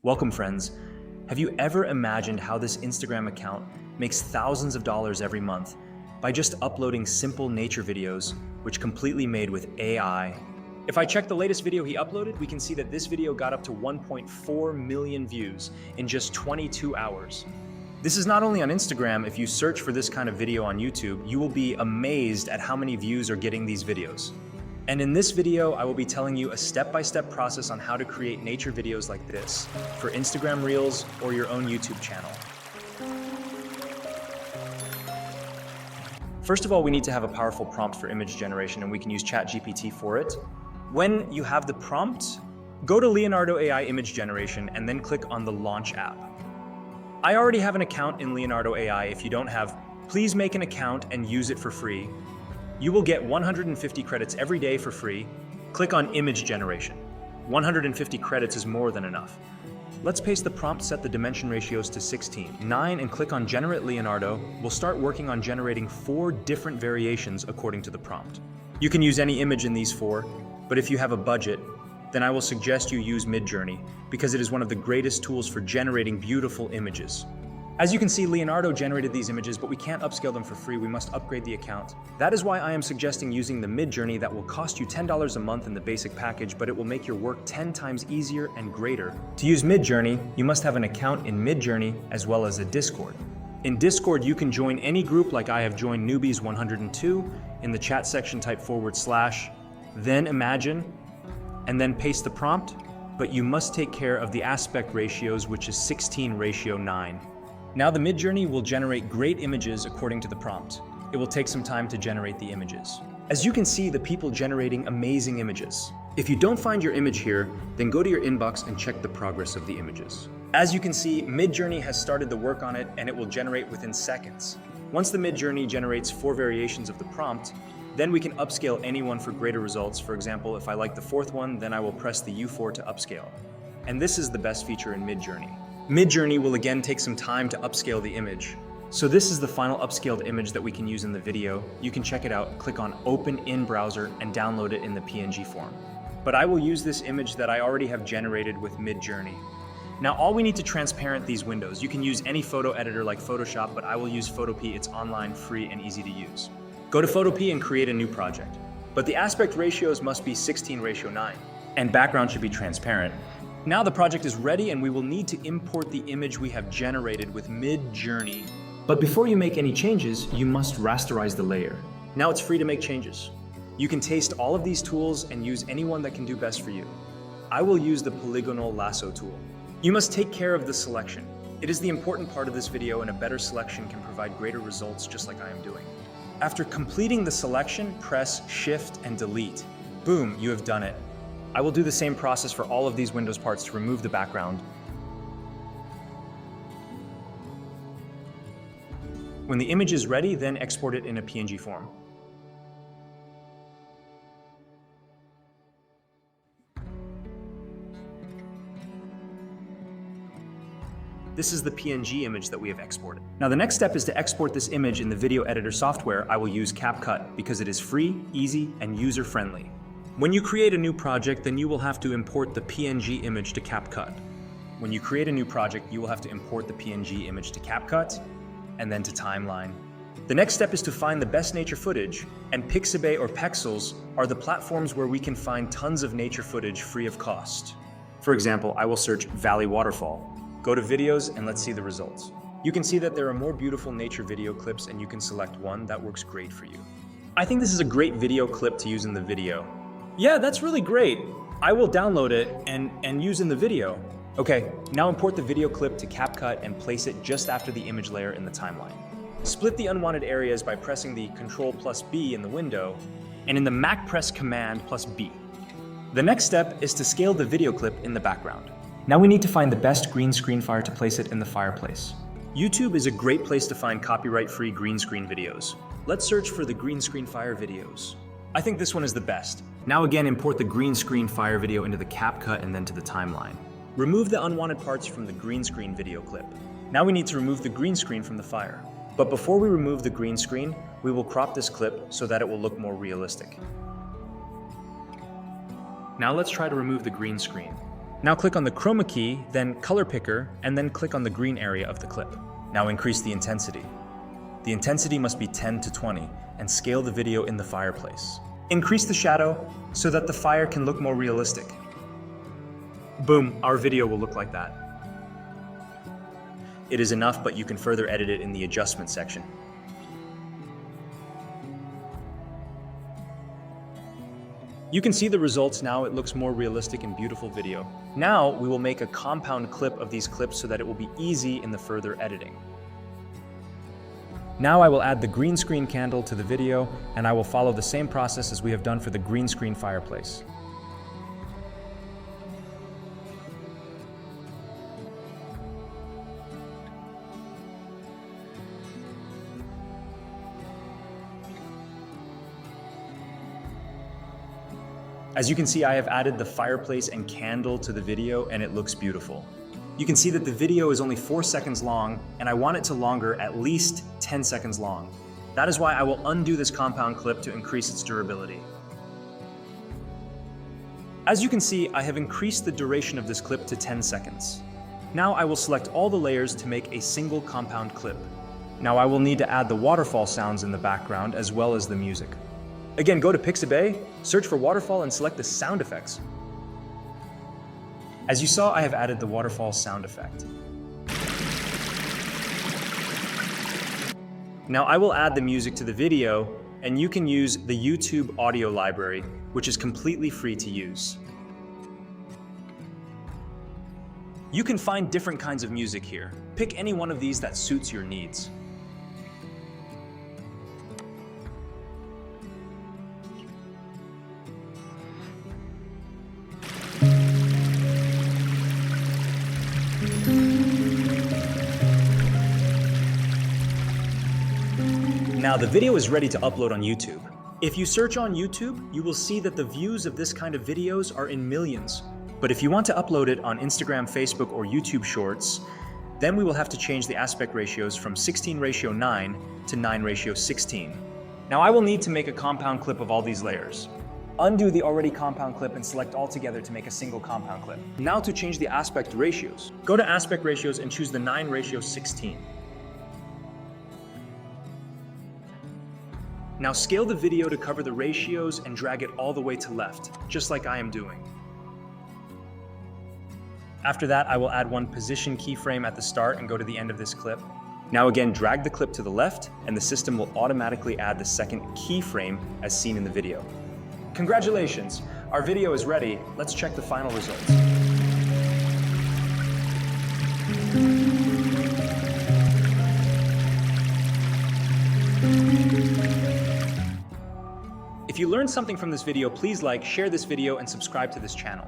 Welcome, friends. Have you ever imagined how this Instagram account makes thousands of dollars every month by just uploading simple nature videos, which completely made with AI? If I check the latest video he uploaded, we can see that this video got up to 1.4 million views in just 22 hours. This is not only on Instagram. If you search for this kind of video on YouTube, you will be amazed at how many views are getting these videos. And in this video, I will be telling you a step-by-step process on how to create nature videos like this for Instagram Reels or your own YouTube channel. First of all, we need to have a powerful prompt for image generation, and we can use ChatGPT for it. When you have the prompt, go to Leonardo AI Image Generation and then click on the Launch app. I already have an account in Leonardo AI. If you don't have, please make an account and use it for free. You will get 150 credits every day for free. Click on Image Generation. 150 credits is more than enough. Let's paste the prompt, set the dimension ratios to 16:9, and click on Generate Leonardo. We'll start working on generating 4 different variations according to the prompt. You can use any image in these 4, but if you have a budget, then I will suggest you use Midjourney because it is one of the greatest tools for generating beautiful images. As you can see, Leonardo generated these images, but we can't upscale them for free. We must upgrade the account. That is why I am suggesting using the Midjourney that will cost you $10 a month in the basic package, but it will make your work 10 times easier and greater. To use Midjourney, you must have an account in Midjourney as well as a Discord. In Discord, you can join any group like I have joined Newbies 102. In the chat section, type /, then imagine, and then paste the prompt, but you must take care of the aspect ratios, which is 16:9. Now the Midjourney will generate great images according to the prompt. It will take some time to generate the images. As you can see, the people generating amazing images. If you don't find your image here, then go to your inbox and check the progress of the images. As you can see, Midjourney has started the work on it and it will generate within seconds. Once the Midjourney generates 4 variations of the prompt, then we can upscale anyone for greater results. For example, if I like the 4th one, then I will press the U4 to upscale. And this is the best feature in Midjourney. Midjourney will again take some time to upscale the image. So this is the final upscaled image that we can use in the video. You can check it out, click on Open in Browser and download it in the PNG form. But I will use this image that I already have generated with Midjourney. Now all we need to transparent these windows. You can use any photo editor like Photoshop, but I will use Photopea. It's online, free, and easy to use. Go to Photopea and create a new project. But the aspect ratios must be 16:9, and background should be transparent. Now the project is ready and we will need to import the image we have generated with Midjourney. But before you make any changes, you must rasterize the layer. Now it's free to make changes. You can taste all of these tools and use any one that can do best for you. I will use the polygonal lasso tool. You must take care of the selection. It is the important part of this video, and a better selection can provide greater results, just like I am doing. After completing the selection, press Shift and Delete. Boom, you have done it. I will do the same process for all of these Windows parts to remove the background. When the image is ready, then export it in a PNG form. This is the PNG image that we have exported. Now the next step is to export this image in the video editor software. I will use CapCut because it is free, easy, and user-friendly. When you create a new project, then you will have to import the PNG image to CapCut. When you create a new project, you will have to import the PNG image to CapCut and then to Timeline. The next step is to find the best nature footage, and Pixabay or Pexels are the platforms where we can find tons of nature footage free of cost. For example, I will search Valley Waterfall. Go to videos and let's see the results. You can see that there are more beautiful nature video clips, and you can select one that works great for you. I think this is a great video clip to use in the video. Yeah, that's really great. I will download it and use in the video. Okay, now import the video clip to CapCut and place it just after the image layer in the timeline. Split the unwanted areas by pressing the Ctrl+B in the window, and in the Mac press Command+B. The next step is to scale the video clip in the background. Now we need to find the best green screen fire to place it in the fireplace. YouTube is a great place to find copyright-free green screen videos. Let's search for the green screen fire videos. I think this one is the best. Now again, import the green screen fire video into the CapCut and then to the timeline. Remove the unwanted parts from the green screen video clip. Now we need to remove the green screen from the fire. But before we remove the green screen, we will crop this clip so that it will look more realistic. Now let's try to remove the green screen. Now click on the chroma key, then color picker, and then click on the green area of the clip. Now increase the intensity. The intensity must be 10 to 20, and scale the video in the fireplace. Increase the shadow so that the fire can look more realistic. Boom, our video will look like that. It is enough, but you can further edit it in the adjustment section. You can see the results now. It looks more realistic and beautiful video. Now we will make a compound clip of these clips so that it will be easy in the further editing. Now I will add the green screen candle to the video, and I will follow the same process as we have done for the green screen fireplace. As you can see, I have added the fireplace and candle to the video, and it looks beautiful. You can see that the video is only 4 seconds long, and I want it to longer, at least 10 seconds long. That is why I will undo this compound clip to increase its durability. As you can see, I have increased the duration of this clip to 10 seconds. Now I will select all the layers to make a single compound clip. Now I will need to add the waterfall sounds in the background as well as the music. Again, go to Pixabay, search for waterfall, and select the sound effects. As you saw, I have added the waterfall sound effect. Now I will add the music to the video, and you can use the YouTube audio library, which is completely free to use. You can find different kinds of music here. Pick any one of these that suits your needs. Now the video is ready to upload on YouTube. If you search on YouTube, you will see that the views of this kind of videos are in millions. But if you want to upload it on Instagram, Facebook, or YouTube Shorts, then we will have to change the aspect ratios from 16:9 to 9:16. Now I will need to make a compound clip of all these layers. Undo the already compound clip and select all together to make a single compound clip. Now to change the aspect ratios, go to aspect ratios and choose the 9:16. Now scale the video to cover the ratios and drag it all the way to left, just like I am doing. After that, I will add one position keyframe at the start and go to the end of this clip. Now again, drag the clip to the left, and the system will automatically add the second keyframe as seen in the video. Congratulations, our video is ready. Let's check the final results. If you learned something from this video, please like, share this video, and subscribe to this channel.